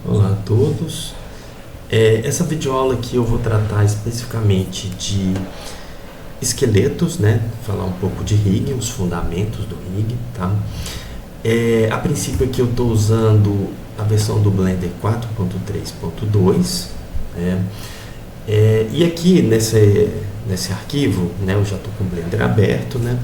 Olá a todos. Essa videoaula aqui eu vou tratar especificamente de esqueletos, né? Falar um pouco de rig, os fundamentos do rig, tá? A princípio aqui eu estou usando a versão do Blender 4.3.2, né? E aqui nesse arquivo, né? Eu já estou com o Blender aberto, né?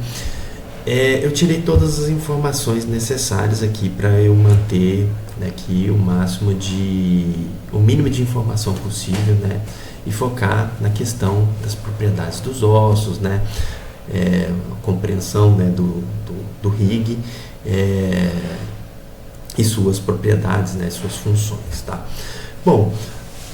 Eu tirei todas as informações necessárias aqui para eu manter aqui o mínimo de informação possível, né, e focar na questão das propriedades dos ossos, né, a compreensão, né, do rig e suas propriedades, né, suas funções, tá? Bom,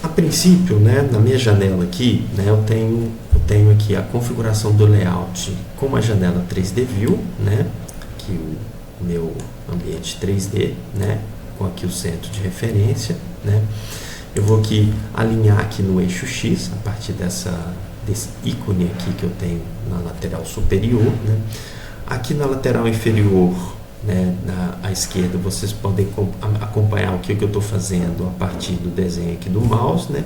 a princípio, né, na minha janela aqui, né, eu tenho aqui a configuração do layout com a janela 3D View, né, aqui o meu ambiente 3D, né, com aqui o centro de referência, né. Eu vou aqui alinhar aqui no eixo X, a partir desse ícone aqui que eu tenho na lateral superior, né. Aqui na lateral inferior, né, à esquerda, vocês podem acompanhar o que eu estou fazendo a partir do desenho aqui do mouse, né,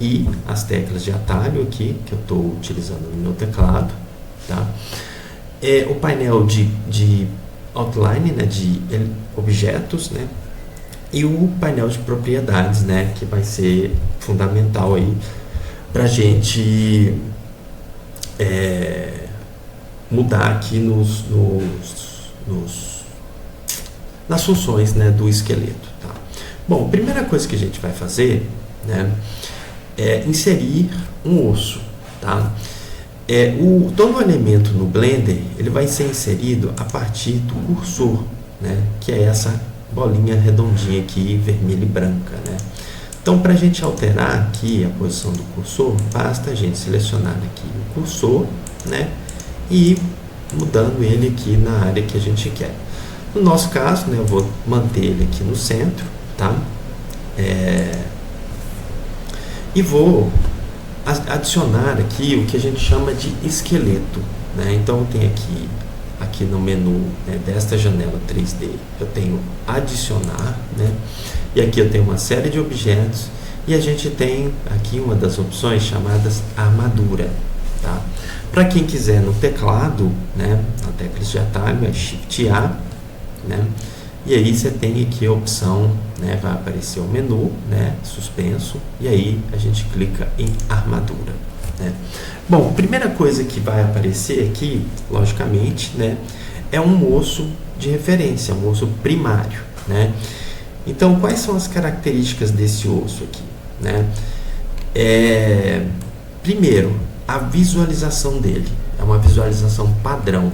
e as teclas de atalho aqui que eu estou utilizando no meu teclado, tá? O painel de outline, né, de objetos, né, e o painel de propriedades, né, que vai ser fundamental aí para a gente mudar aqui nas funções, né, do esqueleto, tá? Bom, a primeira coisa que a gente vai fazer, né, é inserir um osso, tá? Todo o elemento no Blender ele vai ser inserido a partir do cursor, né, que é essa bolinha redondinha aqui, vermelha e branca, né? Então, para a gente alterar aqui a posição do cursor, basta a gente selecionar aqui o cursor, né, e ir mudando ele aqui na área que a gente quer. No nosso caso, né, eu vou manter ele aqui no centro, tá? E vou adicionar aqui o que a gente chama de esqueleto, né? Então, eu tenho aqui no menu, né, desta janela 3D, eu tenho adicionar, né? E aqui eu tenho uma série de objetos e a gente tem aqui uma das opções chamadas armadura, tá? Para quem quiser no teclado, né, na tecla de atalho é Shift A, né? E aí você tem aqui a opção, né, vai aparecer o menu, né, suspenso, e aí a gente clica em armadura, né? Bom, a primeira coisa que vai aparecer aqui, logicamente, né, é um osso de referência, um osso primário, né? Então, quais são as características desse osso aqui, né? Primeiro, a visualização dele é uma visualização padrão,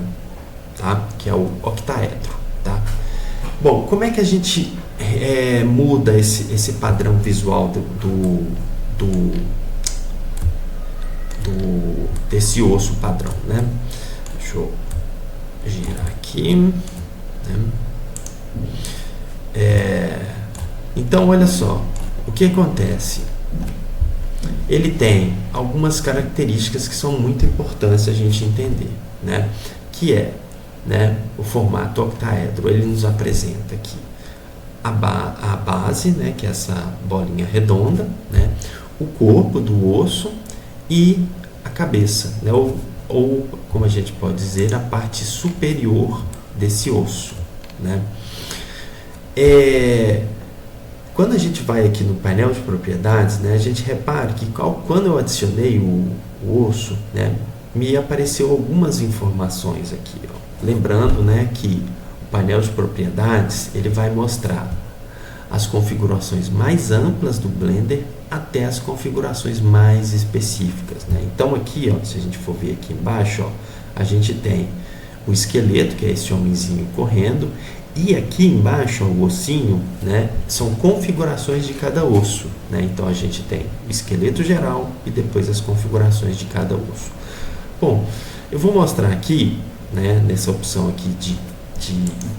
tá? Que é o octaedro, tá? Bom, como é que a gente muda esse padrão visual desse osso padrão, né? Deixa eu girar aqui, né? Então, olha só, o que acontece? Ele tem algumas características que são muito importantes a gente entender, né? Que né, o formato octaedro. Ele nos apresenta aqui a base, né, que é essa bolinha redonda, né, o corpo do osso e a cabeça, né, ou como a gente pode dizer, a parte superior desse osso, né? Quando a gente vai aqui no painel de propriedades, né, a gente repara que quando eu adicionei o osso, né, me apareceu algumas informações aqui, ó. Lembrando, né, que o painel de propriedades ele vai mostrar as configurações mais amplas do Blender até as configurações mais específicas, né? Então aqui, ó, se a gente for ver aqui embaixo, ó, a gente tem o esqueleto, que é esse homenzinho correndo, e aqui embaixo, ó, o ossinho, né, são configurações de cada osso, né? Então a gente tem o esqueleto geral e depois as configurações de cada osso. Bom, eu vou mostrar aqui, né, nessa opção aqui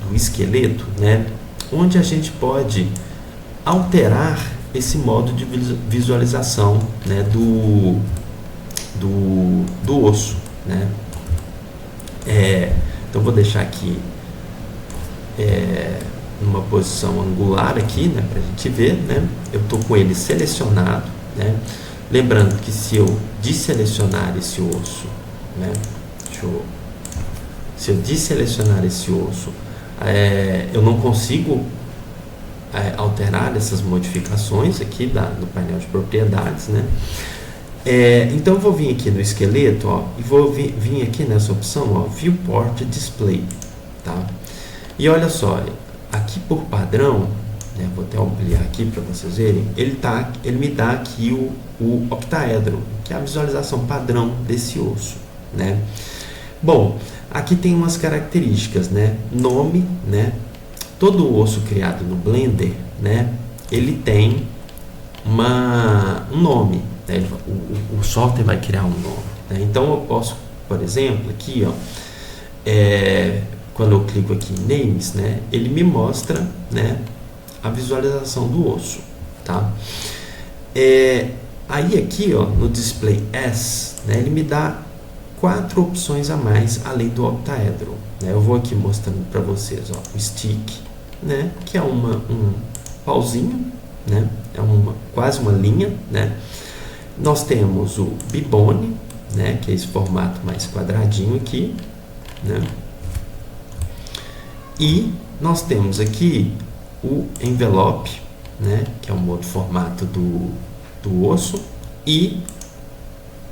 do esqueleto, né, onde a gente pode alterar esse modo de visualização, né, do osso, né? Então vou deixar aqui numa posição angular aqui, né, para a gente ver, né? Eu estou com ele selecionado, né? Lembrando que se eu desselecionar esse osso, né? Se eu desselecionar esse osso, eu não consigo alterar essas modificações aqui do painel de propriedades, né? Então eu vou vir aqui no esqueleto, ó, e vou vir aqui nessa opção, ó, Viewport Display, tá? E olha só, aqui por padrão, né, vou até ampliar aqui para vocês verem, ele me dá aqui o octaedro, que é a visualização padrão desse osso, né? Bom, aqui tem umas características, né? Nome, né? Todo osso criado no Blender, né? Ele tem um nome, né? O software vai criar um nome, né? Então eu posso, por exemplo, aqui, ó, quando eu clico aqui em Names, né? Ele me mostra, né, a visualização do osso, tá? Aí aqui, ó, no Display As, né, ele me dá 4 opções a mais além do octaedro, né? Eu vou aqui mostrando para vocês, ó, o Stick, né, que é um pauzinho, né? É quase uma linha, né? Nós temos o Bibone, né, que é esse formato mais quadradinho aqui, né? E nós temos aqui o Envelope, né, que é um outro formato do osso, e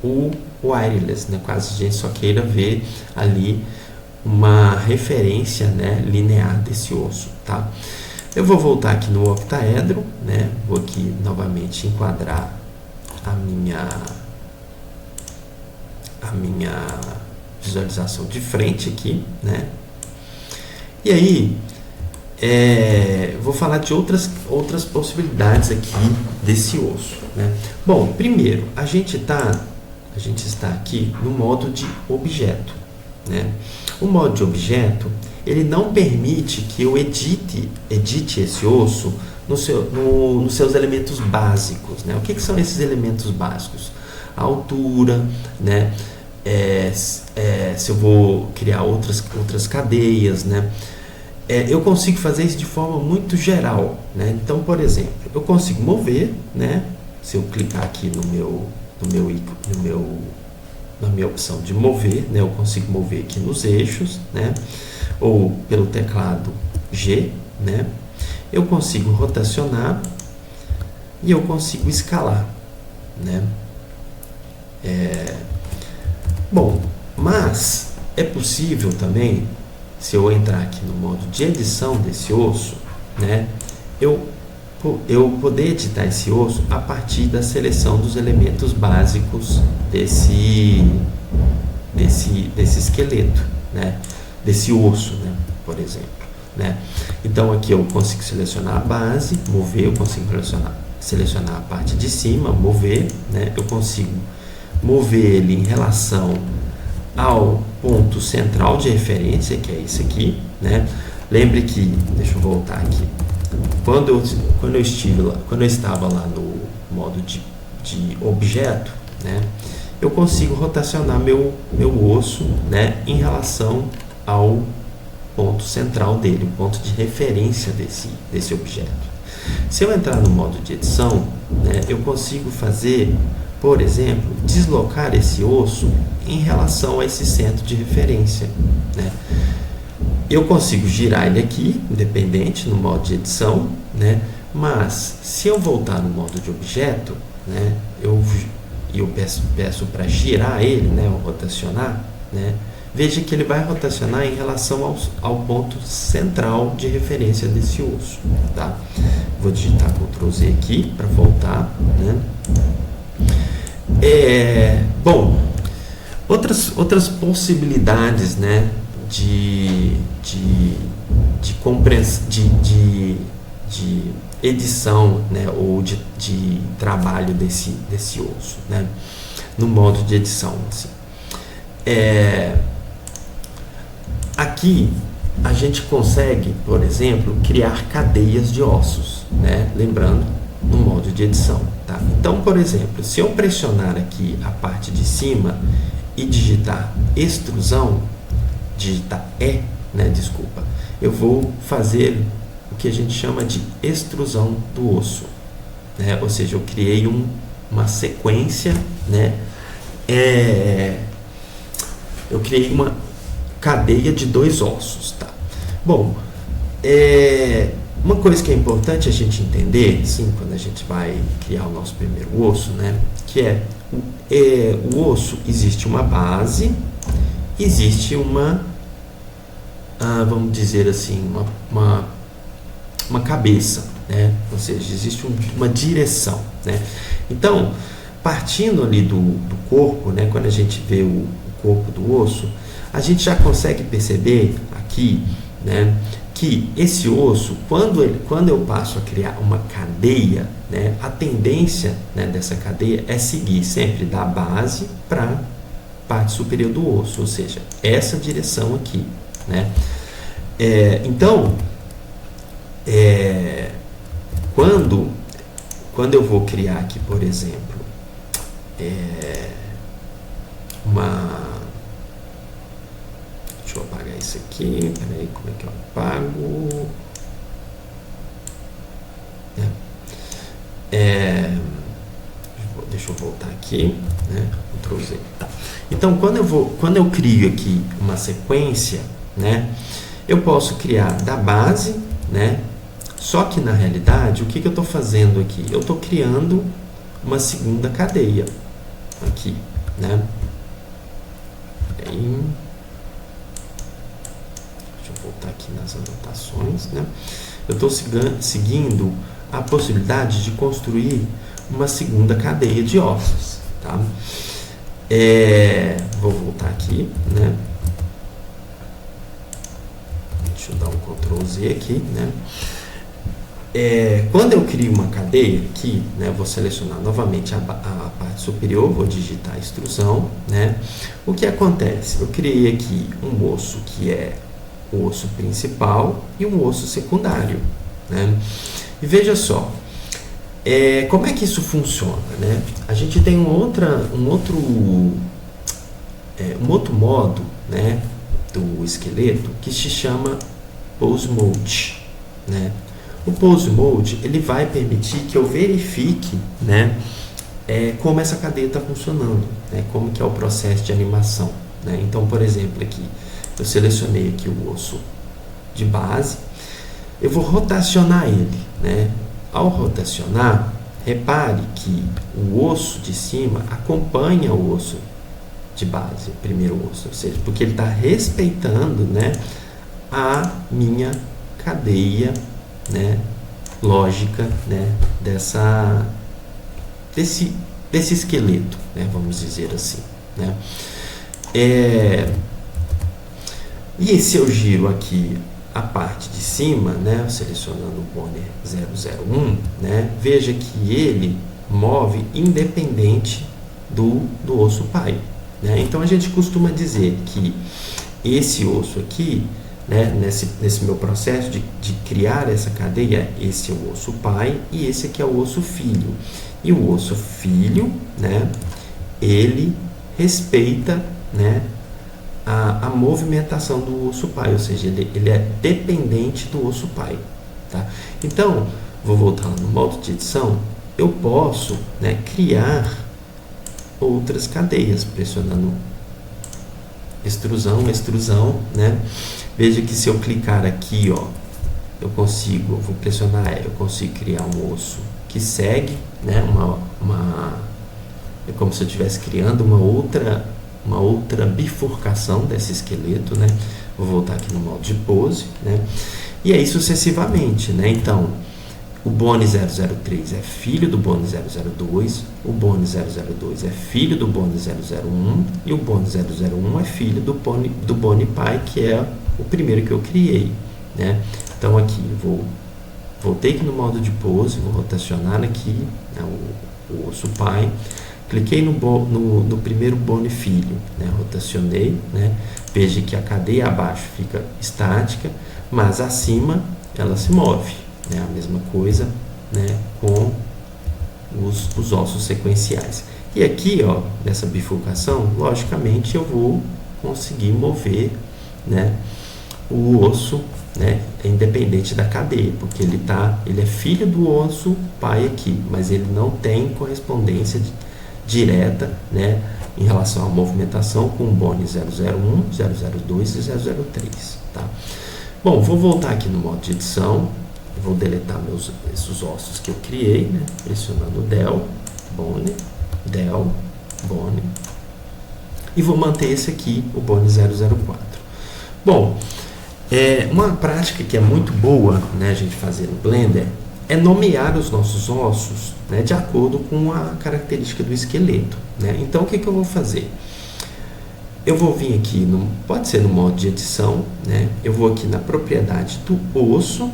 o Wireless, né, caso a gente só queira ver ali uma referência, né, linear desse osso, tá? Eu vou voltar aqui no octaedro, né, vou aqui novamente enquadrar a minha visualização de frente aqui, né? E aí, vou falar de outras possibilidades aqui desse osso, né? Bom, primeiro, a gente está aqui no modo de objeto, né? O modo de objeto, ele não permite que eu edite esse osso nos seus elementos básicos, né? O que são esses elementos básicos? A altura, né? Se eu vou criar outras cadeias, né? Eu consigo fazer isso de forma muito geral, né? Então, por exemplo, eu consigo mover, né? Se eu clicar aqui na minha opção de mover, né? Eu consigo mover aqui nos eixos, né? Ou pelo teclado G, né? Eu consigo rotacionar e eu consigo escalar, né? Bom, mas é possível também, se eu entrar aqui no modo de edição desse osso, né, eu poder editar esse osso a partir da seleção dos elementos básicos desse esqueleto, né, desse osso, né, por exemplo, né. Então aqui eu consigo selecionar a base, mover, eu consigo selecionar a parte de cima, mover, né, eu consigo mover ele em relação ao ponto central de referência, que é esse aqui, né? Lembre que, deixa eu voltar aqui, quando eu estava lá no modo de objeto, né, eu consigo rotacionar meu osso, né, em relação ao ponto central dele, o ponto de referência desse objeto. Se eu entrar no modo de edição, né, eu consigo fazer, por exemplo, deslocar esse osso em relação a esse centro de referência, né? Eu consigo girar ele aqui, independente, no modo de edição, né? Mas se eu voltar no modo de objeto, né, eu peço para girar ele, né, ou rotacionar, né? Veja que ele vai rotacionar em relação ao ponto central de referência desse osso, tá? Vou digitar Ctrl Z aqui para voltar, né? Bom, outras possibilidades, né, de edição, né, ou de trabalho desse osso, né, no modo de edição, assim. Aqui a gente consegue, por exemplo, criar cadeias de ossos, né, lembrando, no modo de edição, tá? Então, por exemplo, se eu pressionar aqui a parte de cima e digitar extrusão, digitar E, né, desculpa, eu vou fazer o o que a gente chama de extrusão do osso, né? Ou seja, eu criei uma sequência, né? Eu criei uma cadeia de 2 ossos, tá? Bom, uma coisa que é importante a gente entender, sim, quando a gente vai criar o nosso primeiro osso, né? Que o osso, existe uma base, existe vamos dizer assim, uma cabeça, né? Ou seja, existe uma direção, né? Então, partindo ali do corpo, né? Quando a gente vê o corpo do osso, a gente já consegue perceber aqui, né, que esse osso, quando eu passo a criar uma cadeia, né, a tendência, né, dessa cadeia é seguir sempre da base para a parte superior do osso, ou seja, essa direção aqui, né? Então, quando eu vou criar aqui, por exemplo, deixa eu apagar isso aqui, peraí, como é que eu apago? Deixa eu voltar aqui, né? Ctrl Z. Tá. Então, quando eu crio aqui uma sequência, né, eu posso criar da base, né? Só que na realidade, o que eu estou fazendo aqui? Eu estou criando uma segunda cadeia aqui, né? Deixa eu voltar aqui nas anotações, né? Eu estou seguindo a possibilidade de construir uma segunda cadeia de ossos, tá? Vou voltar aqui, né? Deixa eu dar um Ctrl Z aqui, né? Quando eu crio uma cadeia aqui, né, vou selecionar novamente a parte superior, vou digitar a extrusão, né? O que acontece? Eu criei aqui um osso que é o osso principal e um osso secundário, né? E veja só, como é que isso funciona, né? A gente tem um outro modo, né, do esqueleto que se chama Pose Mode, né? O Pose Mode, ele vai permitir que eu verifique, né, como essa cadeia está funcionando, né, como que é o processo de animação, né? Então, por exemplo, aqui, eu selecionei aqui o osso de base, eu vou rotacionar ele, né? Ao rotacionar, repare que o osso de cima acompanha o osso de base, o primeiro osso, ou seja, porque ele está respeitando, né, a minha cadeia, né, lógica, né, desse esqueleto, né, vamos dizer assim, né? E se eu giro aqui a parte de cima, né, selecionando o Bonner 001, né, veja que ele move independente do osso pai, né? Então a gente costuma dizer que esse osso aqui, né, nesse meu processo de criar essa cadeia, esse é o osso pai e esse aqui é o osso filho. E o osso filho, né, ele respeita, né, a movimentação do osso pai, ou seja, ele é dependente do osso pai, tá? Então, vou voltar no modo de edição, eu posso, né, criar outras cadeias, pressionando extrusão, né? Veja que se eu clicar aqui, ó, eu consigo criar um osso que segue, né? É como se eu estivesse criando uma outra bifurcação desse esqueleto, né? Vou voltar aqui no modo de pose, né? E aí sucessivamente, né? Então, o Bonner 003 é filho do Bonner 002, o Bonner 002 é filho do Bonner 001 e o Bonner 001 é filho do Bonner pai, que é o primeiro que eu criei, né? Então aqui voltei aqui no modo de pose, vou rotacionar aqui, né, o osso pai, cliquei no primeiro Bonner filho, né, rotacionei, né? Veja que a cadeia abaixo fica estática, mas acima ela se move, né? A mesma coisa, né, com os ossos sequenciais. E aqui, ó, nessa bifurcação, logicamente eu vou conseguir mover, né, o osso né, é independente da cadeia, porque ele é filho do osso pai aqui, mas ele não tem correspondência direta, né, em relação à movimentação com o BONI 001, 002 e 003. Tá? Bom, vou voltar aqui no modo de edição, vou deletar esses ossos que eu criei, né, pressionando del, BONI, del, BONI, e vou manter esse aqui, o BONI 004. Bom, uma prática que é muito boa, né, a gente fazer no Blender é nomear os nossos ossos, né, de acordo com a característica do esqueleto. Né? Então, o que eu vou fazer? Eu vou vir aqui, pode ser no modo de edição, né? Eu vou aqui na propriedade do osso,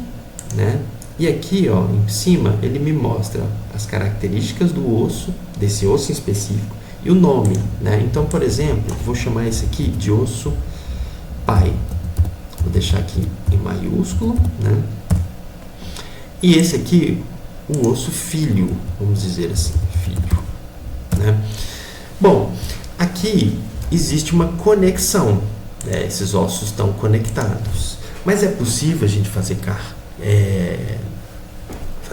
né? E aqui, ó, em cima, ele me mostra as características do osso, desse osso em específico, e o nome. Né? Então, por exemplo, vou chamar esse aqui de osso pai. Vou deixar aqui em maiúsculo, né? E esse aqui, o osso filho, vamos dizer assim, filho. Né? Bom, aqui existe uma conexão, né? Esses ossos estão conectados. Mas é possível a gente fazer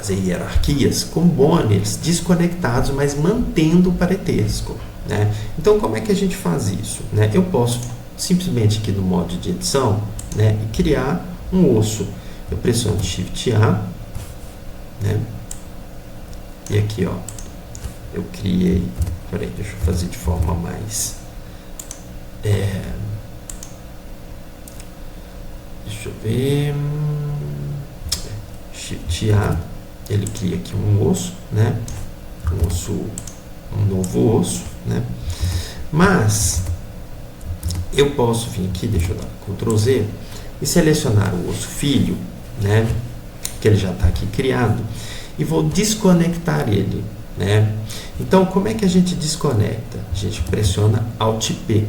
hierarquias com bônus desconectados, mas mantendo o parentesco. Né? Então, como é que a gente faz isso? Né? Eu posso simplesmente aqui no modo de edição, né, criar um osso. Eu pressiono Shift A, né? E aqui, ó, eu criei. Peraí, deixa eu fazer de forma mais. Deixa eu ver. Shift A, ele cria aqui um osso, né? Um novo osso, né? Mas eu posso vir aqui, deixa eu dar Ctrl Z e selecionar o osso filho, né? Que ele já está aqui criado, e vou desconectar ele, né? Então, como é que a gente desconecta? A gente pressiona Alt P,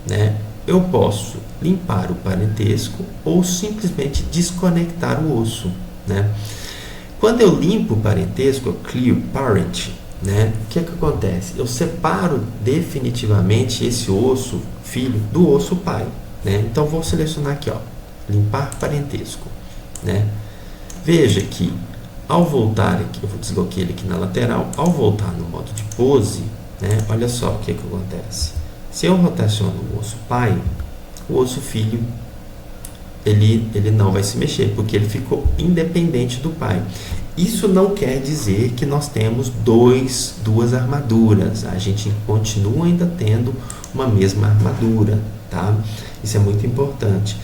né? Eu posso limpar o parentesco ou simplesmente desconectar o osso, né? Quando eu limpo o parentesco, eu clear parent, né? O que acontece? Eu separo definitivamente esse osso filho do osso pai, né? Então, vou selecionar aqui, ó, limpar parentesco, né? Veja que ao voltar aqui, eu vou deslocar ele aqui na lateral, ao voltar no modo de pose, né? Olha só o que acontece. Se eu rotaciono o osso pai, o osso filho ele não vai se mexer, porque ele ficou independente do pai. Isso não quer dizer que nós temos duas armaduras. A gente continua ainda tendo uma mesma armadura, tá? Isso é muito importante.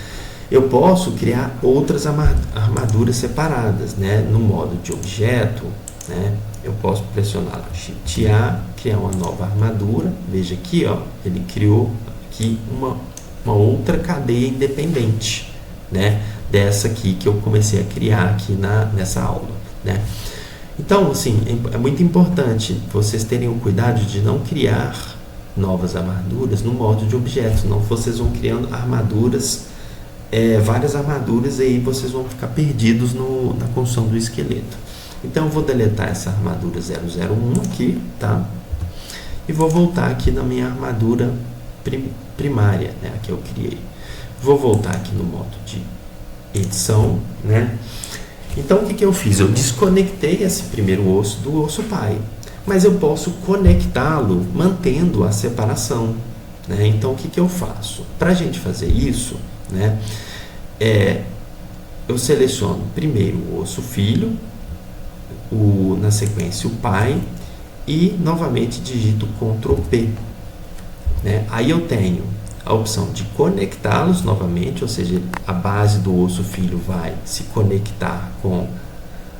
Eu posso criar outras armaduras separadas, né? No modo de objeto, né? Eu posso pressionar Shift A, criar uma nova armadura. Veja aqui, ó, ele criou aqui uma outra cadeia independente, né? Dessa aqui que eu comecei a criar aqui nessa aula, né? Então, assim, é muito importante vocês terem o cuidado de não criar novas armaduras no modo de objeto, senão vocês vão criando armaduras, várias armaduras, e aí vocês vão ficar perdidos na construção do esqueleto. Então, eu vou deletar essa armadura 001 aqui, tá? E vou voltar aqui na minha armadura primária, né? A que eu criei. Vou voltar aqui no modo de edição, né? Então, o que eu fiz? Eu desconectei esse primeiro osso do osso pai, mas eu posso conectá-lo mantendo a separação, né? Então, o que eu faço? Para a gente fazer isso, né? Eu seleciono primeiro o osso filho, na sequência o pai, e novamente digito Ctrl P, né? Aí eu tenho a opção de conectá-los novamente, ou seja, a base do osso filho vai se conectar com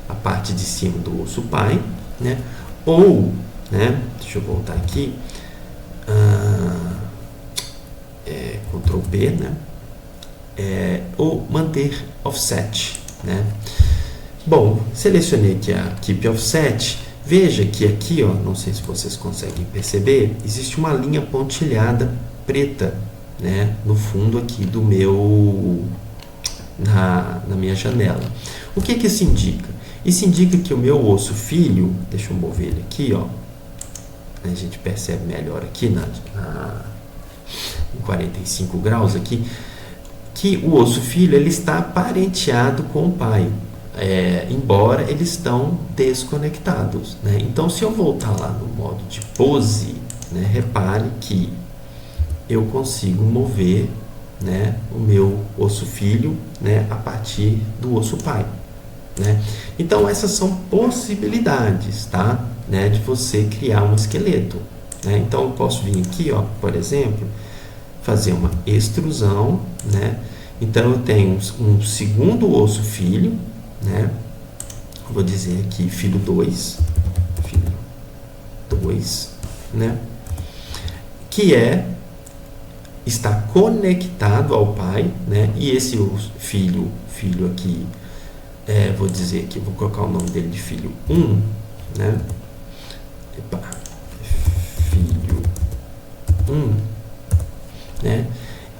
a parte de cima do osso pai, né? Ou, né, deixa eu voltar aqui, Ctrl P, né? Ou manter offset, né? Bom, selecionei aqui a Keep Offset. Veja que aqui, ó, não sei se vocês conseguem perceber, existe uma linha pontilhada preta, né, no fundo aqui do na minha janela. O que isso indica? Isso indica que o meu osso filho, deixa eu mover ele aqui, ó, a gente percebe melhor aqui em 45 graus aqui, que o osso filho ele está parenteado com o pai, embora eles estão desconectados, né? Então, se eu voltar lá no modo de pose, né, repare que eu consigo mover, né, o meu osso filho, né, a partir do osso pai, né? Então, essas são possibilidades, tá? Né, de você criar um esqueleto, né? Então, eu posso vir aqui, ó, por exemplo, fazer uma extrusão, né? Então, eu tenho um segundo osso filho, né? Vou dizer aqui filho 2, né? Que está conectado ao pai, né? E esse filho aqui, vou dizer aqui, vou colocar o nome dele de filho 1, né? Filho 1, né?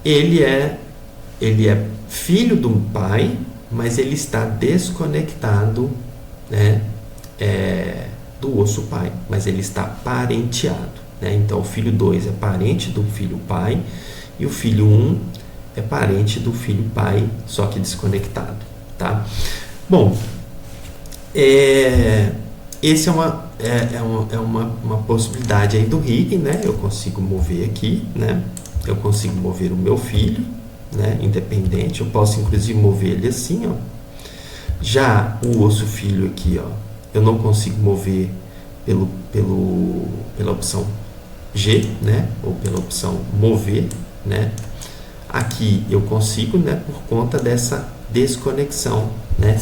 Ele é filho do pai, mas ele está desconectado, né, do osso pai, mas ele está parenteado, né? Então o filho 2 é parente do filho pai e o filho 1 é parente do filho pai, só que desconectado, tá? Bom, esse é uma possibilidade aí do rig, né? Eu consigo mover aqui, né? Eu consigo mover o meu filho, né? Independente, eu posso inclusive mover ele assim, ó. Já o osso filho aqui, ó, eu não consigo mover pela opção G, né? Ou pela opção mover, né? Aqui eu consigo, né? Por conta dessa desconexão, né?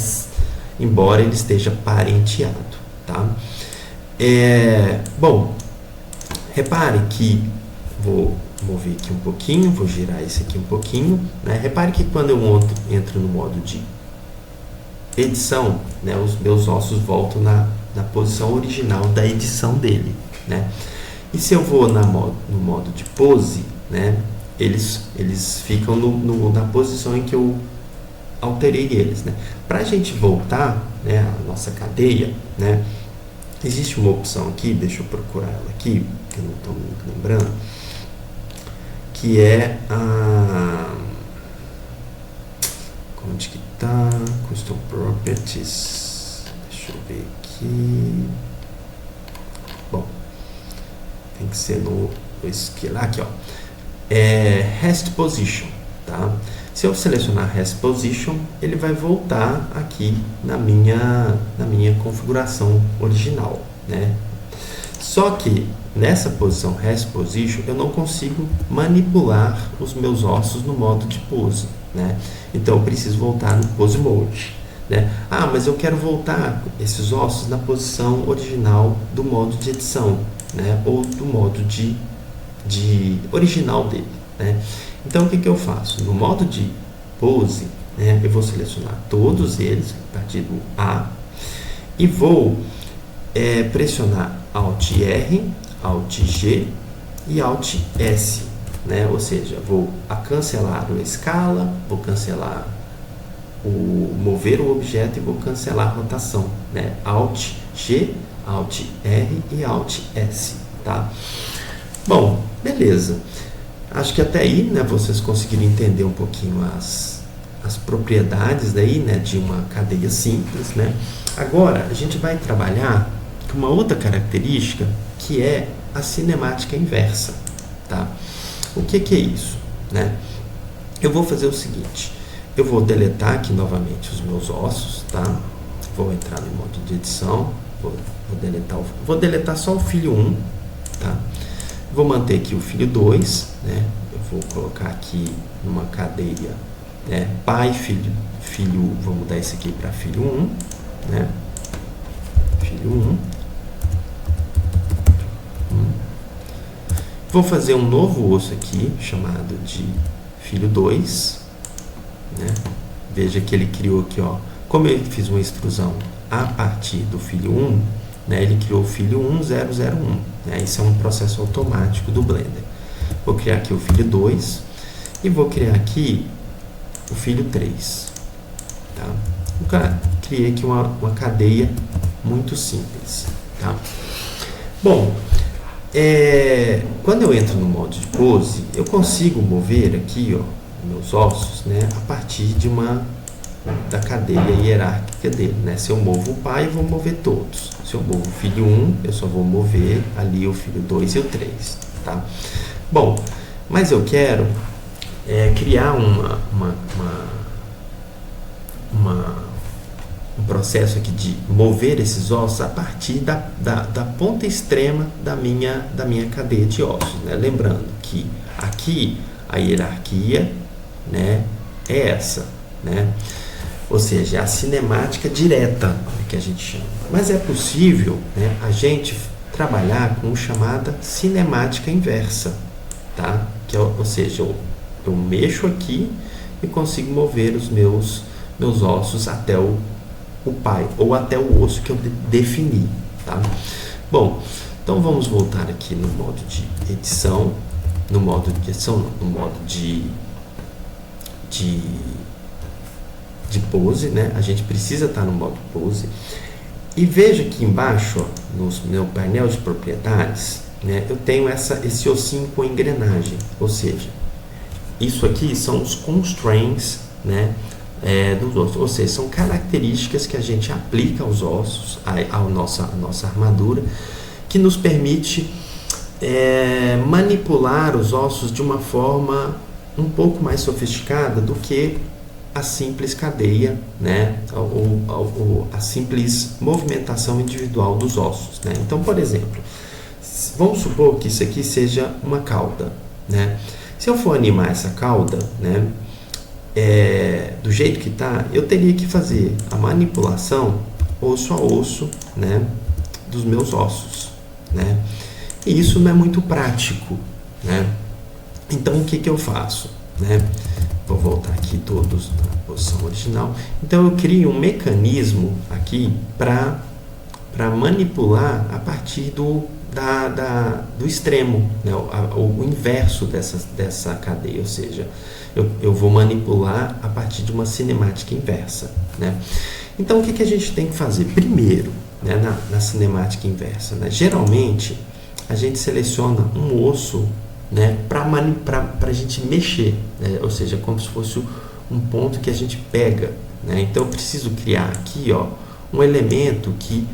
Embora ele esteja parenteado, tá? Bom, repare que vou mover aqui um pouquinho, vou girar esse aqui um pouquinho, né? Repare que quando eu entro no modo de edição, né, os meus ossos voltam na posição original da edição dele, né? E se eu vou no modo de pose, né, eles ficam na posição em que eu alterei eles, né? Para a gente voltar, né, a nossa cadeia, né, existe uma opção aqui, deixa eu procurar ela aqui, que eu não estou me lembrando, que é a... onde que tá? Custom Properties. Deixa eu ver aqui. Bom, tem que ser no esquema aqui, ó. Rest Position, tá? Se eu selecionar Rest Position, ele vai voltar aqui na minha configuração original, né? Só que nessa posição Rest Position eu não consigo manipular os meus ossos no modo de pose, né? Então eu preciso voltar no Pose Mode, né? Ah, mas eu quero voltar esses ossos na posição original do modo de edição, né? Ou do modo de original dele, né? Então o que eu faço? No modo de pose, né, eu vou selecionar todos eles a partir do A e vou pressionar Alt R, Alt G e Alt S, né? Ou seja, vou cancelar a escala, vou cancelar mover o objeto e vou cancelar a rotação, né? Alt G, Alt R e Alt S, tá? Bom, beleza. Acho que até aí, né, vocês conseguiram entender um pouquinho as propriedades daí, né, de uma cadeia simples, né? Agora a gente vai trabalhar com uma outra característica que é a cinemática inversa, tá? O que é isso, né? Eu vou fazer o seguinte, eu vou deletar aqui novamente os meus ossos, tá? Vou entrar no modo de edição, vou deletar só o filho 1, tá? Vou manter aqui o filho 2, né? Eu vou colocar aqui numa cadeia, né? Pai, filho, vou mudar esse aqui para filho 1, né? Filho 1. Vou fazer um novo osso aqui, chamado de filho 2, né? Veja que ele criou aqui, ó, como eu fiz uma extrusão a partir do filho 1, né, ele criou o filho 1001, né? Isso é um processo automático do Blender. Vou criar aqui o filho 2 e vou criar aqui o filho 3, tá? Criei aqui uma cadeia muito simples, tá? Bom, quando eu entro no modo de pose, eu consigo mover aqui, ó, meus ossos, né, a partir da cadeia hierárquica dele, né? Se eu movo o pai, eu vou mover todos. Se eu movo o filho 1, eu só vou mover ali o filho 2 e o 3, tá? Bom, mas eu quero criar um processo aqui de mover esses ossos a partir da ponta extrema da minha cadeia de ossos, né? Lembrando que aqui a hierarquia, né, é essa, né? Ou seja, a cinemática direta, que a gente chama. Mas é possível, né, a gente trabalhar com chamada cinemática inversa, tá? Ou seja, eu mexo aqui e consigo mover os meus ossos até o pai, ou até o osso que eu defini, tá? Bom, então vamos voltar aqui no modo de edição, no modo de pose, né? A gente precisa estar no modo pose. E veja aqui embaixo, ó, no meu painel de propriedades, né, eu tenho esse ossinho com engrenagem, ou seja, isso aqui são os constraints, né, dos ossos, ou seja, são características que a gente aplica aos ossos, à nossa armadura, que nos permite manipular os ossos de uma forma um pouco mais sofisticada do que a simples cadeia, né, ou a simples movimentação individual dos ossos, né? Então, por exemplo, vamos supor que isso aqui seja uma cauda, né? Se eu for animar essa cauda, né, do jeito que está, eu teria que fazer a manipulação osso a osso, né, dos meus ossos, né? E isso não é muito prático, né? Então, o que eu faço, né? Vou voltar aqui todos na posição original. Então, eu crio um mecanismo aqui para manipular a partir do extremo, né? o inverso dessa cadeia, ou seja, eu vou manipular a partir de uma cinemática inversa, né? Então, o que a gente tem que fazer? Primeiro, né, na cinemática inversa, né? Geralmente, a gente seleciona um osso, né, para a gente mexer, né? Ou seja, como se fosse um ponto que a gente pega, né? Então eu preciso criar aqui, ó, um elemento que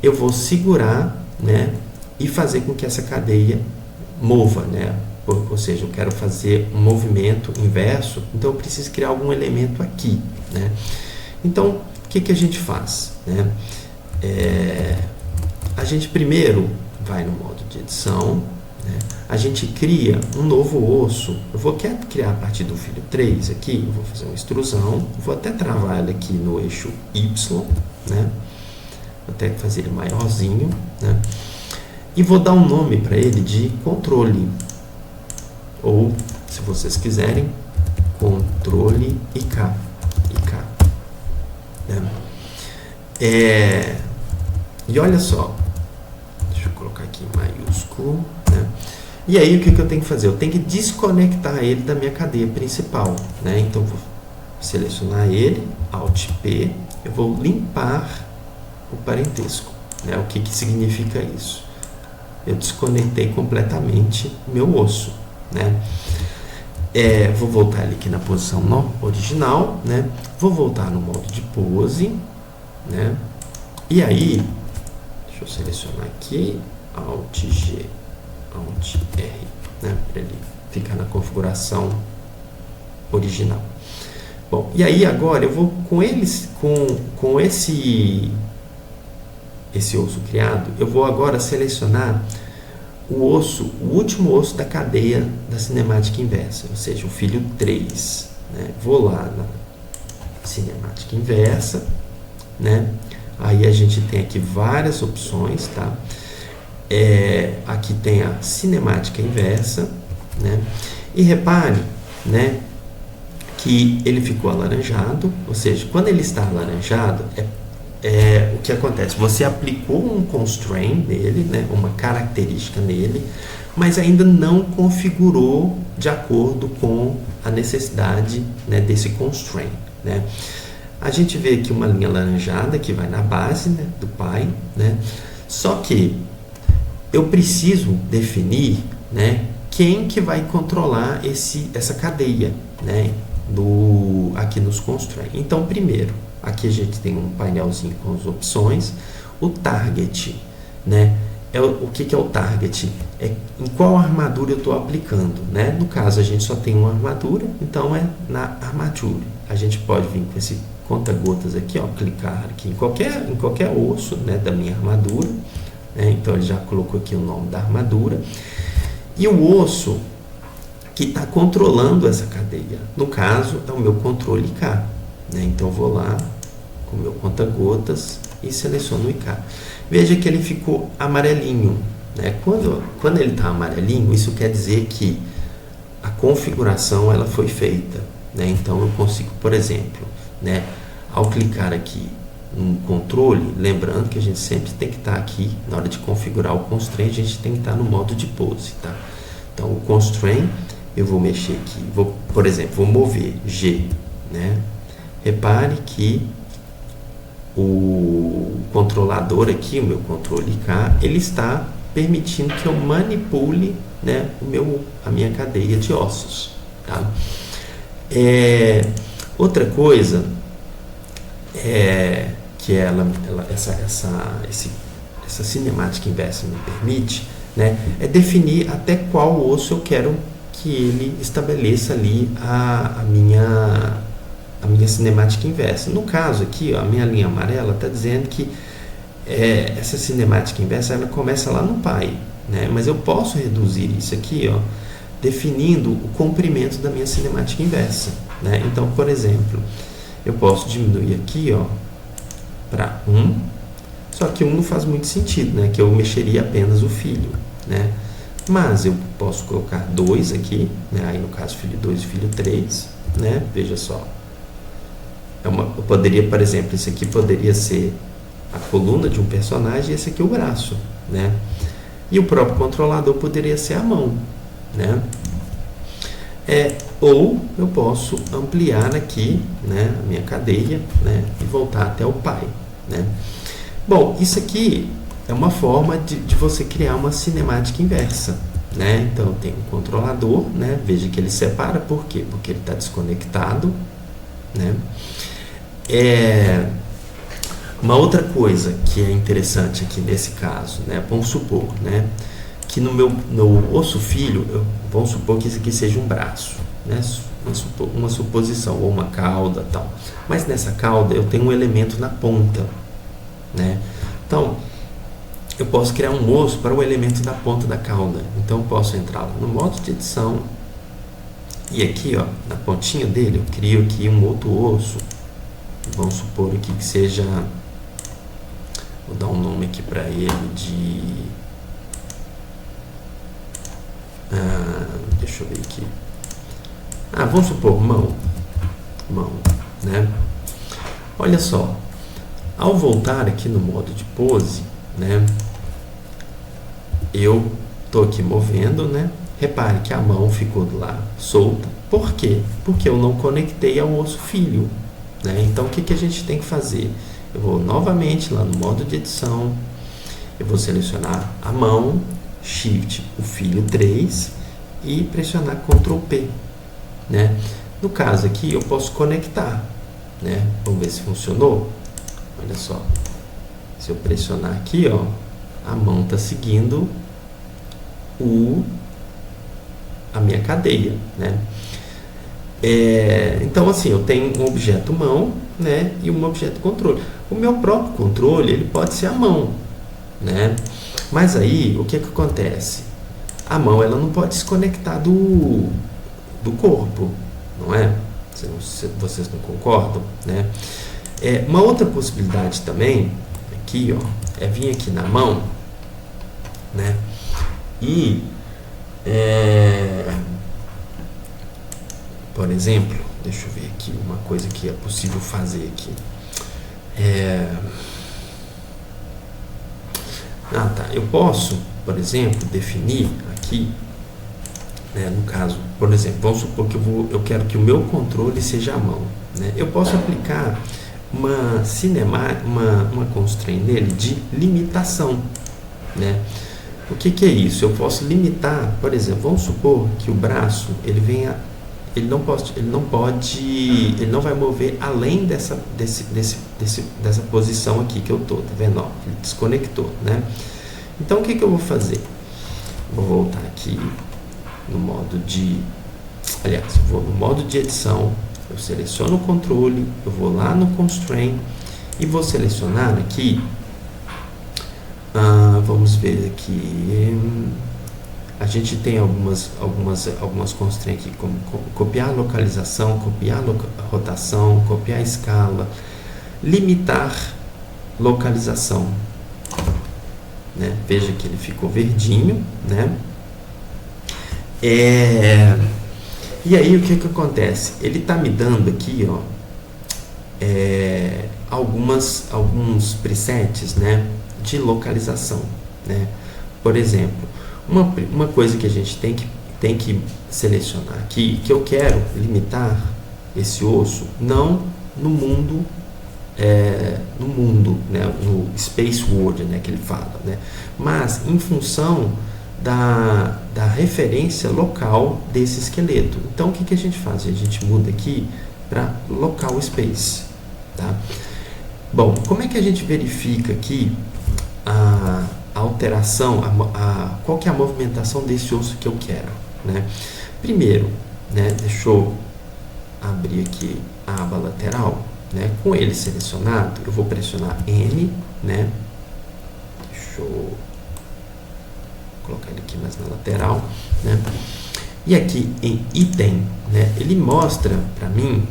eu vou segurar, né, e fazer com que essa cadeia mova, né? Ou seja, eu quero fazer um movimento inverso, então eu preciso criar algum elemento aqui, né? Então, o que a gente faz, né? A gente primeiro vai no modo de edição, né? A gente cria um novo osso. Eu vou criar a partir do filho 3 aqui, eu vou fazer uma extrusão, vou até travar ele aqui no eixo Y, né? Vou até fazer ele maiorzinho, né? E vou dar um nome para ele de controle, ou, se vocês quiserem, controle IK, né? E olha só, deixa eu colocar aqui em maiúsculo, né? E aí o que eu tenho que fazer? Eu tenho que desconectar ele da minha cadeia principal, né? Então vou selecionar ele, Alt P, eu vou limpar o parentesco, né? O que significa isso? Eu desconectei completamente o meu osso, né? Vou voltar ele aqui na posição original, né? Vou voltar no modo de pose, né? E aí, deixa eu selecionar aqui, Alt G, Alt R, né? Para ele ficar na configuração original. Bom, e aí agora eu vou com esse osso criado, eu vou agora selecionar o último osso da cadeia da cinemática inversa, ou seja, o filho 3, né? Vou lá na cinemática inversa, né? Aí a gente tem aqui várias opções, tá? Aqui tem a cinemática inversa, né? E repare, né, que ele ficou alaranjado, ou seja, quando ele está alaranjado, o que acontece? Você aplicou um constraint nele, né, uma característica nele, mas ainda não configurou de acordo com a necessidade, né, desse constraint, né? A gente vê aqui uma linha alaranjada que vai na base, né, do pai, né? Só que eu preciso definir, né, quem que vai controlar essa cadeia, né, aqui nos constrain. Então, primeiro, aqui a gente tem um painelzinho com as opções. O target, né, o que é o target? É em qual armadura eu estou aplicando, né? No caso, a gente só tem uma armadura, então é na armadura. A gente pode vir com esse conta-gotas aqui, ó, clicar aqui em qualquer osso, né, da minha armadura, né? Então ele já colocou aqui o nome da armadura e o osso que está controlando essa cadeia. No caso, é o meu controle IK, né? Então eu vou lá com o meu conta-gotas e seleciono o IK. Veja que ele ficou amarelinho, né? Quando ele está amarelinho, isso quer dizer que a configuração ela foi feita, né? Então eu consigo, por exemplo, né, ao clicar aqui no controle, lembrando que a gente sempre tem que estar aqui na hora de configurar o constraint, a gente tem que estar no modo de pose, tá? Então o constraint eu vou mexer aqui, por exemplo, vou mover G, né? Repare que o controlador aqui, o meu controle IK, ele está permitindo que eu manipule, né, a minha cadeia de ossos, tá? Outra coisa que essa Cinematic Inverse me permite, né, é definir até qual osso eu quero que ele estabeleça ali a minha Cinematic Inverse. No caso aqui, ó, a minha linha amarela está dizendo que essa Cinematic Inverse ela começa lá no pai, né? Mas eu posso reduzir isso aqui, ó, definindo o comprimento da minha Cinematic Inverse, né? Então, por exemplo, eu posso diminuir aqui, ó, para 1, só que 1 não faz muito sentido, né? Que eu mexeria apenas o filho, né? Mas eu posso colocar 2 aqui, né? Aí no caso filho 2 e filho 3, né? Veja só. Eu poderia, por exemplo, esse aqui poderia ser a coluna de um personagem e esse aqui o braço, né? E o próprio controlador poderia ser a mão, né? Ou eu posso ampliar aqui, né, a minha cadeia, né, e voltar até o pai, né? Bom, isso aqui é uma forma de você criar uma cinemática inversa, né? Então tem um controlador, né? Veja que ele separa, por quê? Porque ele está desconectado, né? Uma outra coisa que é interessante aqui nesse caso, né? Vamos supor, né, que no osso filho, vamos supor que isso aqui seja um braço, né? Uma suposição, ou uma cauda, tal. Mas nessa cauda eu tenho um elemento na ponta, né? Então eu posso criar um osso para o elemento da ponta da cauda. Então eu posso entrar lá no modo de edição e aqui, ó, na pontinha dele eu crio aqui um outro osso. Vamos supor aqui que seja, vou dar um nome aqui para ele de deixa eu ver aqui, vamos supor mão, né? Olha só, ao voltar aqui no modo de pose, né, eu estou aqui movendo, né? Repare que a mão ficou lá solta. Por quê? Porque eu não conectei ao osso filho, né? Então o que a gente tem que fazer? Eu vou novamente lá no modo de edição, eu vou selecionar a mão, Shift, o filho 3 e pressionar Ctrl P, né? No caso aqui eu posso conectar, né? Vamos ver se funcionou. Olha só, se eu pressionar aqui, ó, a mão está seguindo a minha cadeia, né? Então assim, eu tenho um objeto mão, né, e um objeto controle. O meu próprio controle ele pode ser a mão, né? Mas aí o que acontece? A mão ela não pode se conectar do corpo, não é? Vocês não concordam, né? Uma outra possibilidade também aqui, ó, é vir aqui na mão, né? E por exemplo, deixa eu ver aqui uma coisa que é possível fazer aqui. Eu posso, por exemplo, definir aqui, né, no caso, por exemplo, vamos supor que eu quero que o meu controle seja a mão, né? Eu posso aplicar uma constraint nele de limitação, né? O que é isso? Eu posso limitar, por exemplo, vamos supor que o braço ele venha ele não vai mover além dessa posição aqui que eu tô, tá vendo? Ó, ele desconectou, né? Então, o que eu vou fazer? Vou voltar aqui no modo de... Aliás, eu vou no modo de edição, eu seleciono o controle, eu vou lá no Constraint e vou selecionar aqui, vamos ver aqui, a gente tem algumas constraints aqui, como copiar a localização, copiar a rotação, copiar a escala, limitar localização, né? Veja que ele ficou verdinho, né? E aí o que acontece? Ele está me dando aqui, ó, alguns presets, né, de localização, né? Por exemplo, uma coisa que a gente tem que selecionar aqui, que eu quero limitar esse osso não no mundo, né, no space world, né, que ele fala, né, mas em função da referência local desse esqueleto. Então, o que a gente faz? A gente muda aqui para local space, tá? Bom, como é que a gente verifica aqui a alteração, qual que é a movimentação desse osso que eu quero, né? Primeiro, né, deixa eu abrir aqui a aba lateral, né? Com ele selecionado, eu vou pressionar N, né? Deixa eu colocar ele aqui mais na lateral, né? E aqui em item, né, ele mostra para mim,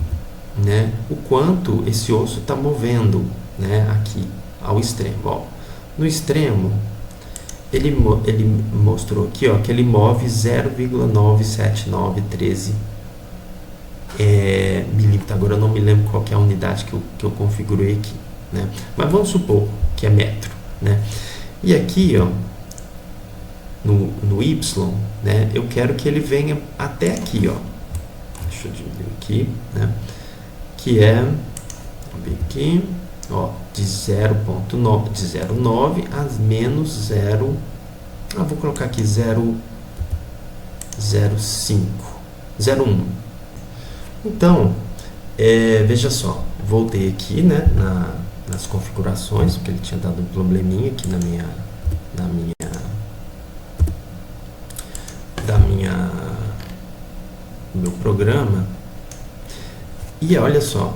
né, o quanto esse osso está movendo, né, aqui ao extremo. Ó, no extremo, ele mostrou aqui, ó, que ele move 0,97913 milímetros. Agora eu não me lembro qual que é a unidade que eu configurei aqui, né? Mas vamos supor que é metro, né? E aqui, ó, no Y, né, eu quero que ele venha até aqui, ó. Deixa eu diminuir aqui, né? Que é, vamos ver aqui, ó, de 0,9, de 0,9 a menos 0, vou colocar aqui 0,05, 0,1. Então, veja só, voltei aqui, né, nas configurações, porque ele tinha dado um probleminha aqui no meu programa. E olha só,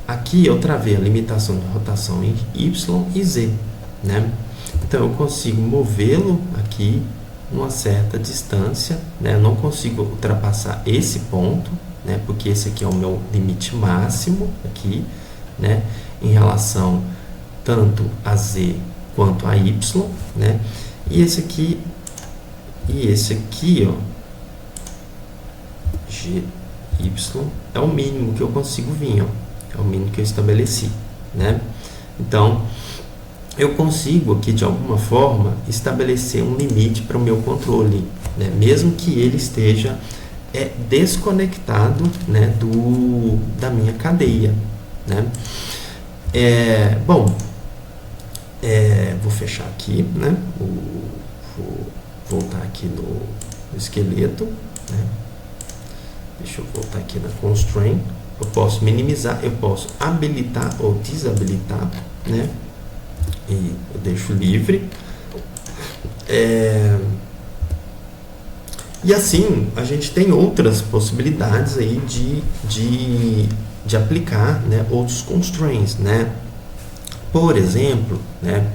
aqui eu travei a limitação de rotação em Y e Z, né? Então eu consigo movê-lo aqui numa certa distância, né? Eu não consigo ultrapassar esse ponto, né? Porque esse aqui é o meu limite máximo aqui, né? Em relação tanto a Z quanto a Y, né? E esse aqui, ó, GY é o mínimo que eu consigo vir, ó. É o mínimo que eu estabeleci, né? Então, eu consigo aqui, de alguma forma, estabelecer um limite para o meu controle, né? Mesmo que ele esteja desconectado, né, da minha cadeia, né? Bom, vou fechar aqui, né? Vou voltar aqui no esqueleto, né? Deixa eu voltar aqui na Constraint. Eu posso minimizar, eu posso habilitar ou desabilitar, né? E eu deixo livre. E assim, a gente tem outras possibilidades aí de aplicar, né, outros constraints, né? Por exemplo, né,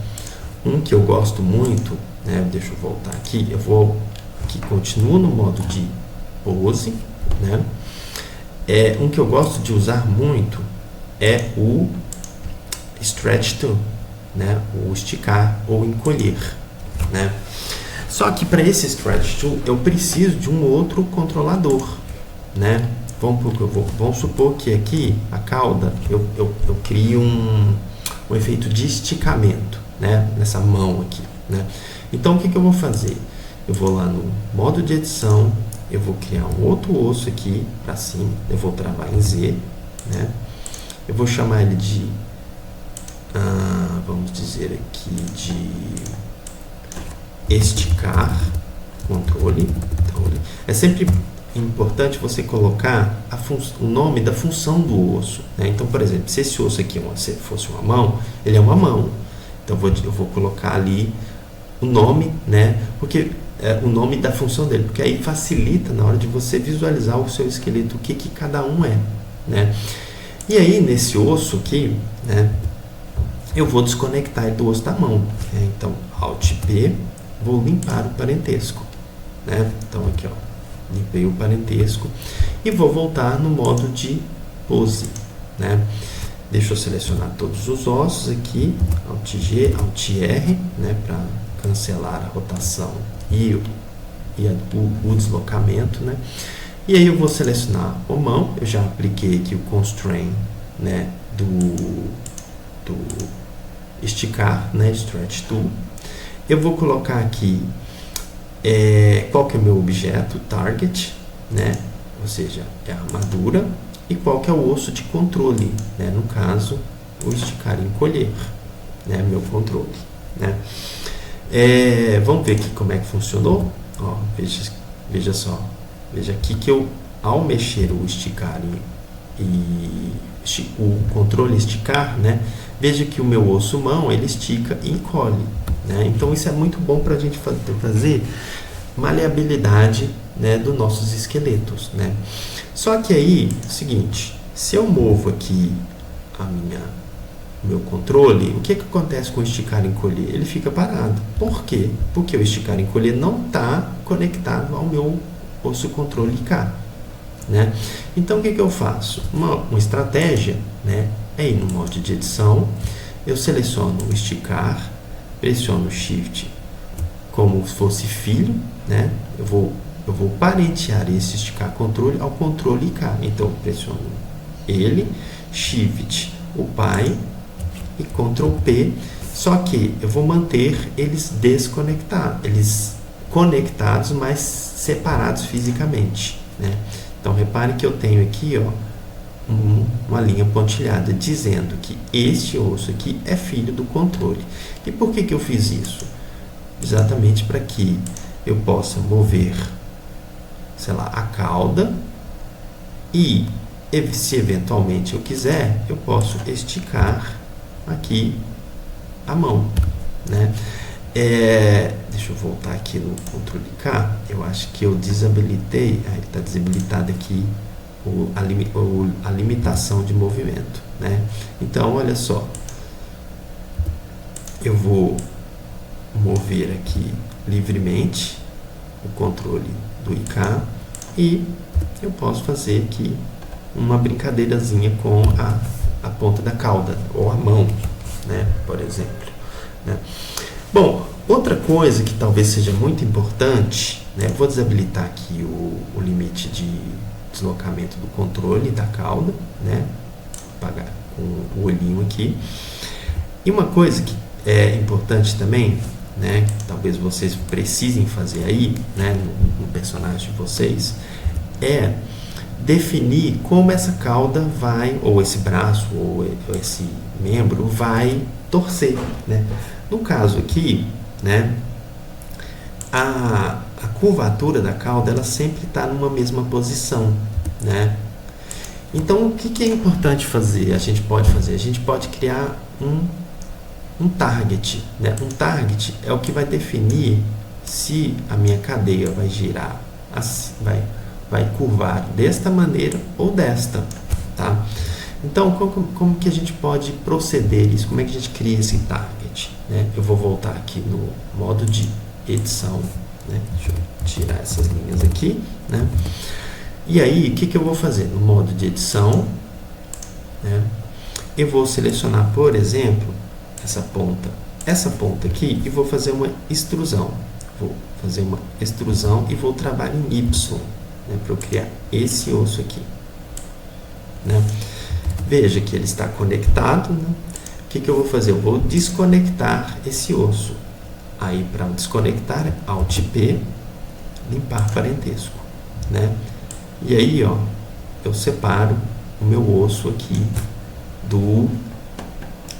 um que eu gosto muito, né, deixa eu voltar aqui, eu vou aqui, continuo no modo de pose, né? Um que eu gosto de usar muito é o stretch to, né? O esticar ou encolher, né? Só que para esse stretch to eu preciso de um outro controlador, né? Vamos supor que aqui a cauda eu crio um efeito de esticamento, né? Nessa mão aqui, né? Então o que eu vou fazer? Eu vou lá no modo de edição, eu vou criar um outro osso aqui para cima, eu vou travar em Z, né? Eu vou chamar ele de, vamos dizer aqui, de esticar controle. Então, é sempre importante você colocar o nome da função do osso, né? Então, por exemplo, se esse osso aqui fosse uma mão, ele é uma mão. Então eu vou colocar ali o nome, né? Porque o nome da função dele, porque aí facilita na hora de você visualizar o seu esqueleto, o que cada um é, né? E aí nesse osso aqui, né, eu vou desconectar ele do osso da mão, né? Então Alt P, vou limpar o parentesco, né? Então aqui, ó, limpei o parentesco e vou voltar no modo de pose, né? Deixa eu selecionar todos os ossos aqui, Alt G, Alt R, né, para cancelar a rotação e o deslocamento, né? E aí eu vou selecionar o mão, eu já apliquei aqui o constraint, né, do esticar, né, stretch tool. Eu vou colocar aqui qual que é o meu objeto, target, né, ou seja, é a armadura, e qual que é o osso de controle, né, no caso, o esticar e encolher, né, meu controle, né. Vamos ver aqui como é que funcionou. Ó, veja só, veja aqui que eu, ao mexer o esticar e o controle esticar, né, veja que o meu osso mão ele estica e encolhe, né. Então isso é muito bom para a gente fazer maleabilidade, né, dos nossos esqueletos, né. Só que aí, seguinte, se eu movo aqui o meu controle, o que acontece com o esticar e encolher? Ele fica parado. Por quê? Porque o esticar e encolher não está conectado ao meu osso controle K, né? Então, o que eu faço? Uma estratégia, né, é ir no modo de edição, eu seleciono o esticar, pressiono o Shift como se fosse filho, né? Eu vou parentear esse esticar controle ao controle K. Então, eu pressiono ele, Shift, o pai, e Ctrl P, só que eu vou manter eles desconectados, eles conectados, mas separados fisicamente, né? Então repare que eu tenho aqui, ó, uma linha pontilhada dizendo que este osso aqui é filho do controle. E por que eu fiz isso? Exatamente para que eu possa mover, sei lá, a cauda e, se eventualmente eu quiser, eu posso esticar aqui a mão, né? Deixa eu voltar aqui no Ctrl K. Eu acho que eu desabilitei, está desabilitado aqui a limitação de movimento, né? Então, olha só, eu vou mover aqui livremente o controle do IK e eu posso fazer aqui uma brincadeirazinha com a ponta da cauda ou a mão, né, por exemplo, né? Bom, outra coisa que talvez seja muito importante, né, eu vou desabilitar aqui o limite de deslocamento do controle da cauda, né, apagar com o olhinho aqui. E uma coisa que é importante também, né, talvez vocês precisem fazer aí, né, no personagem de vocês, é definir como essa cauda vai, ou esse braço, ou esse membro vai torcer, né? No caso aqui, né, a curvatura da cauda ela sempre está numa mesma posição, né? Então, o que é importante fazer? A gente pode criar um target, né? Um target é o que vai definir se a minha cadeia vai girar, vai curvar desta maneira ou desta, tá? Então, como que a gente pode proceder isso? Como é que a gente cria esse target, né? Eu vou voltar aqui no modo de edição, né? Deixa eu tirar essas linhas aqui, né? E aí, o que eu vou fazer? No modo de edição, né, eu vou selecionar, por exemplo, essa ponta aqui e vou fazer uma extrusão. Vou fazer uma extrusão e vou trabalhar em Y, né, para eu criar esse osso aqui, né? Veja que ele está conectado, né? O que eu vou fazer? Eu vou desconectar esse osso. Aí, para desconectar, Alt P, limpar parentesco, né? E aí, ó, eu separo o meu osso aqui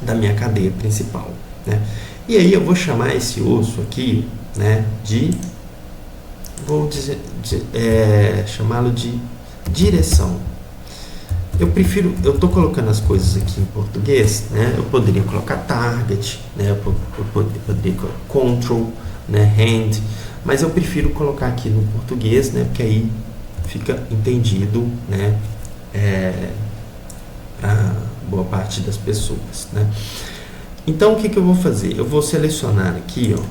da minha cadeia principal, né? E aí eu vou chamar esse osso aqui, né, de vou chamá-lo de direção. Eu estou colocando as coisas aqui em português, né? Eu poderia colocar target, né? Eu poderia colocar control, né? Hand, mas eu prefiro colocar aqui no português, né? Porque aí fica entendido, né? Para boa parte das pessoas, né? Então, o que eu vou fazer? Eu vou selecionar aqui, ó,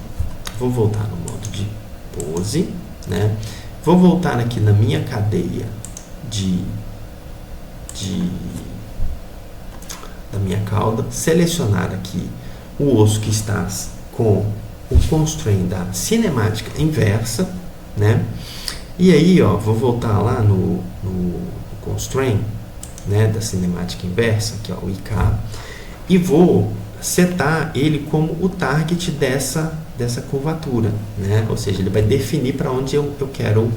vou voltar no modo de pose, né? Vou voltar aqui na minha cadeia da minha cauda, selecionar aqui o osso que está com o constraint da cinemática inversa, né? E aí, ó, vou voltar lá no constraint, né, da cinemática inversa, que é o IK, e vou setar ele como o target dessa curvatura, né? Ou seja, ele vai definir para onde eu quero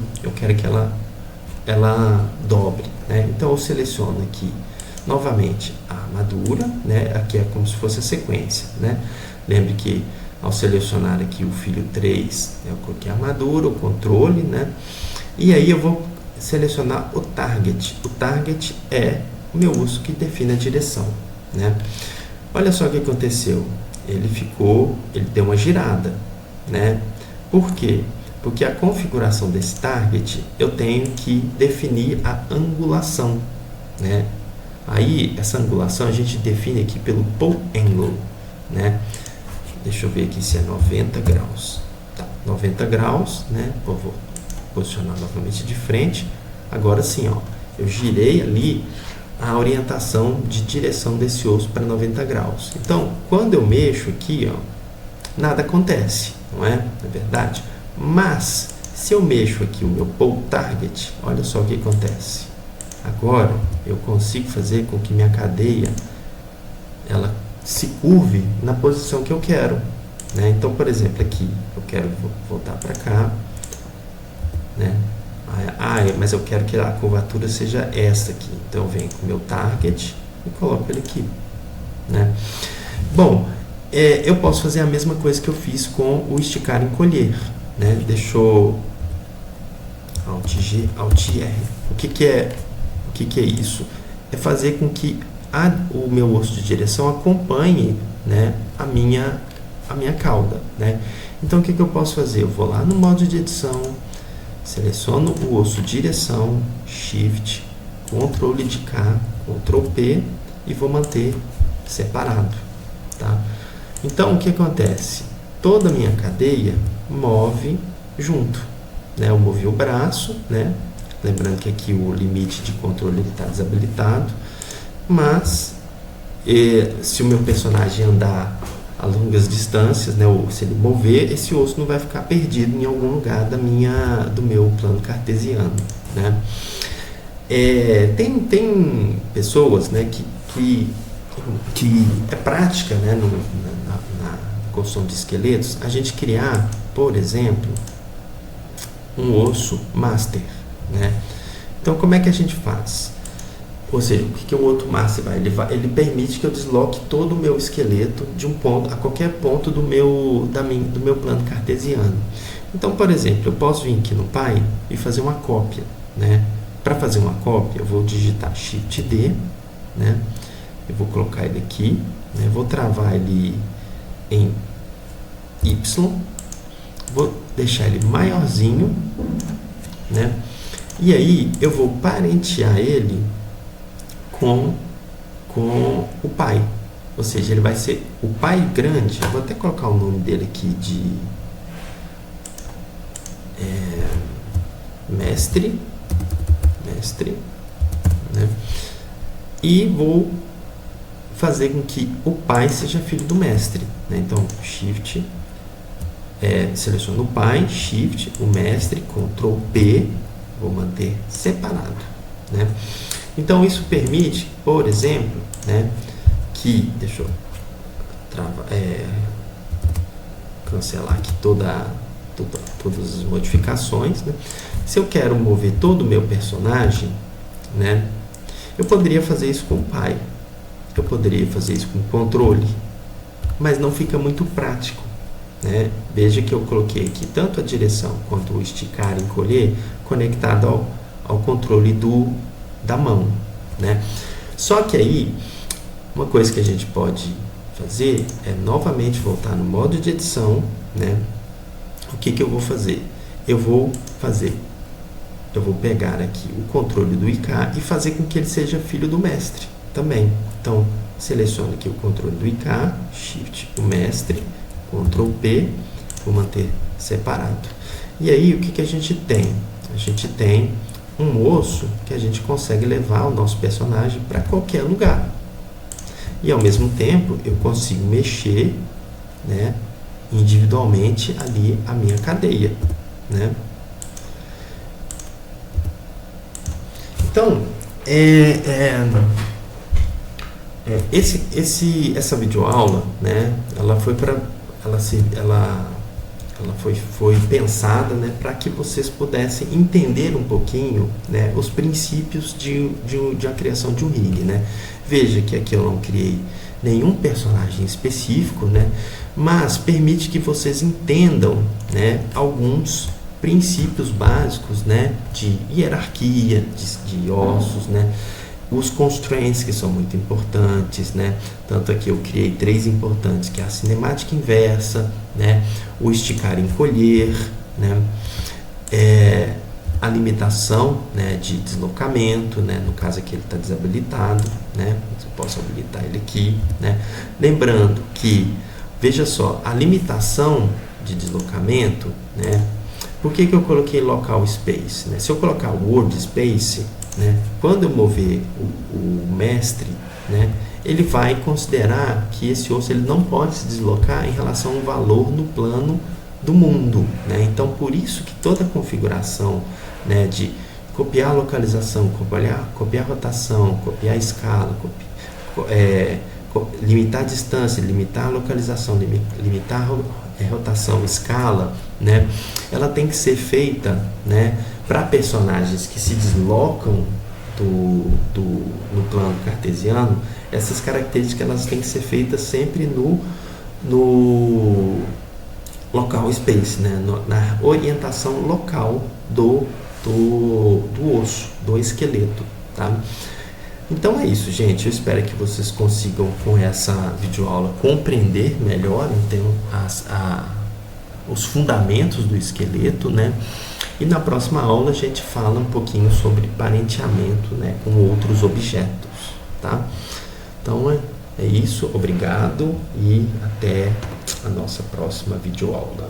que ela dobre, né? Então eu seleciono aqui novamente a armadura, né? Aqui é como se fosse a sequência, né? Lembre que ao selecionar aqui o filho 3, eu coloquei a armadura, o controle, né? E aí eu vou selecionar o target. O target é o meu osso que define a direção, né? Olha só o que aconteceu. Ele deu uma girada, né? Por quê? Porque a configuração desse target, eu tenho que definir a angulação, né? Aí, essa angulação a gente define aqui pelo pull angle, né? Deixa eu ver aqui se é 90 graus. Tá, 90 graus, né? Vou posicionar novamente de frente. Agora sim, ó, eu girei ali a orientação de direção desse osso para 90 graus. Então, quando eu mexo aqui, ó, nada acontece, não é? Na verdade. Mas, se eu mexo aqui o meu pull target, olha só o que acontece. Agora, eu consigo fazer com que minha cadeia ela se curve na posição que eu quero, né? Então, por exemplo, aqui, eu quero voltar para cá, né? Mas eu quero que a curvatura seja essa aqui. Então, eu venho com o meu target e coloco ele aqui, né? Bom, eu posso fazer a mesma coisa que eu fiz com o esticar e encolher, né? Deixa eu Alt G, Alt R. O que é isso? É fazer com que o meu osso de direção acompanhe, né, a minha cauda, né? Então, o que eu posso fazer? Eu vou lá no modo de edição, seleciono o osso direção, Shift, Ctrl de K, Ctrl P e vou manter separado, tá? Então, o que acontece? Toda a minha cadeia move junto, né? Eu movi o braço, né? Lembrando que aqui o limite de controle está desabilitado, mas se o meu personagem andar a longas distâncias, né, ou se ele mover, esse osso não vai ficar perdido em algum lugar do meu plano cartesiano, né? Tem pessoas, né, que é prática, né, na construção de esqueletos, a gente criar, por exemplo, um osso master, né? Então, como é que a gente faz? Ou seja, o que o outro master vai? Ele permite que eu desloque todo o meu esqueleto de um ponto a qualquer ponto do meu plano cartesiano. Então, por exemplo, eu posso vir aqui no Pi e fazer uma cópia, né? Para fazer uma cópia, eu vou digitar Shift D, né? Eu vou colocar ele aqui, né? Vou travar ele em Y, vou deixar ele maiorzinho, né? E aí eu vou parentear ele com o pai, ou seja, ele vai ser o pai grande. Eu vou até colocar o nome dele aqui de mestre, né? E vou fazer com que o pai seja filho do mestre, né? Então, Shift, seleciono o pai, Shift, o mestre, Ctrl P, vou manter separado, né? Então, isso permite, por exemplo, né, que, deixa eu cancelar aqui todas as modificações, né? Se eu quero mover todo o meu personagem, né, eu poderia fazer isso com o pai, eu poderia fazer isso com o controle, mas não fica muito prático, né? Veja que eu coloquei aqui tanto a direção quanto o esticar e encolher conectado ao controle da mão, né? Só que aí, uma coisa que a gente pode fazer é novamente voltar no modo de edição, né? O que eu vou fazer? Eu vou pegar aqui o controle do IK e fazer com que ele seja filho do mestre também. Então, seleciono aqui o controle do IK, Shift, o mestre, Ctrl P, vou manter separado. E aí, o que a gente tem? A gente tem um osso que a gente consegue levar o nosso personagem para qualquer lugar. E, ao mesmo tempo, eu consigo mexer, né, individualmente ali a minha cadeia, né? Então, essa videoaula, né, ela foi pensada, né, para que vocês pudessem entender um pouquinho, né, os princípios de a criação de um rig, né? Veja que aqui eu não criei nenhum personagem específico, né, mas permite que vocês entendam, né, alguns princípios básicos, né, de hierarquia de ossos, né, os constraints, que são muito importantes, né? Tanto aqui eu criei 3 importantes, que é a cinemática inversa, né? O esticar e encolher, né? A limitação, né, de deslocamento, né? No caso aqui ele está desabilitado, né? Eu posso habilitar ele aqui, né? Lembrando que, veja só, a limitação de deslocamento, né? Por que eu coloquei local space, né? Se eu colocar world space, né, quando eu mover o mestre, né, ele vai considerar que esse osso ele não pode se deslocar em relação ao valor no plano do mundo, né? Então, por isso que toda a configuração, né, de copiar a localização, copiar a rotação, copiar a escala, limitar a distância, limitar a localização, limitar a rotação, escala, né, ela tem que ser feita, né, para personagens que se deslocam no plano cartesiano. Essas características elas têm que ser feitas sempre no local space, né, na orientação local do osso, do esqueleto, tá? Então é isso, gente. Eu espero que vocês consigam, com essa videoaula, compreender melhor, então, os fundamentos do esqueleto, né? E na próxima aula a gente fala um pouquinho sobre parenteamento, né, com outros objetos, tá? Então é isso. Obrigado e até a nossa próxima videoaula.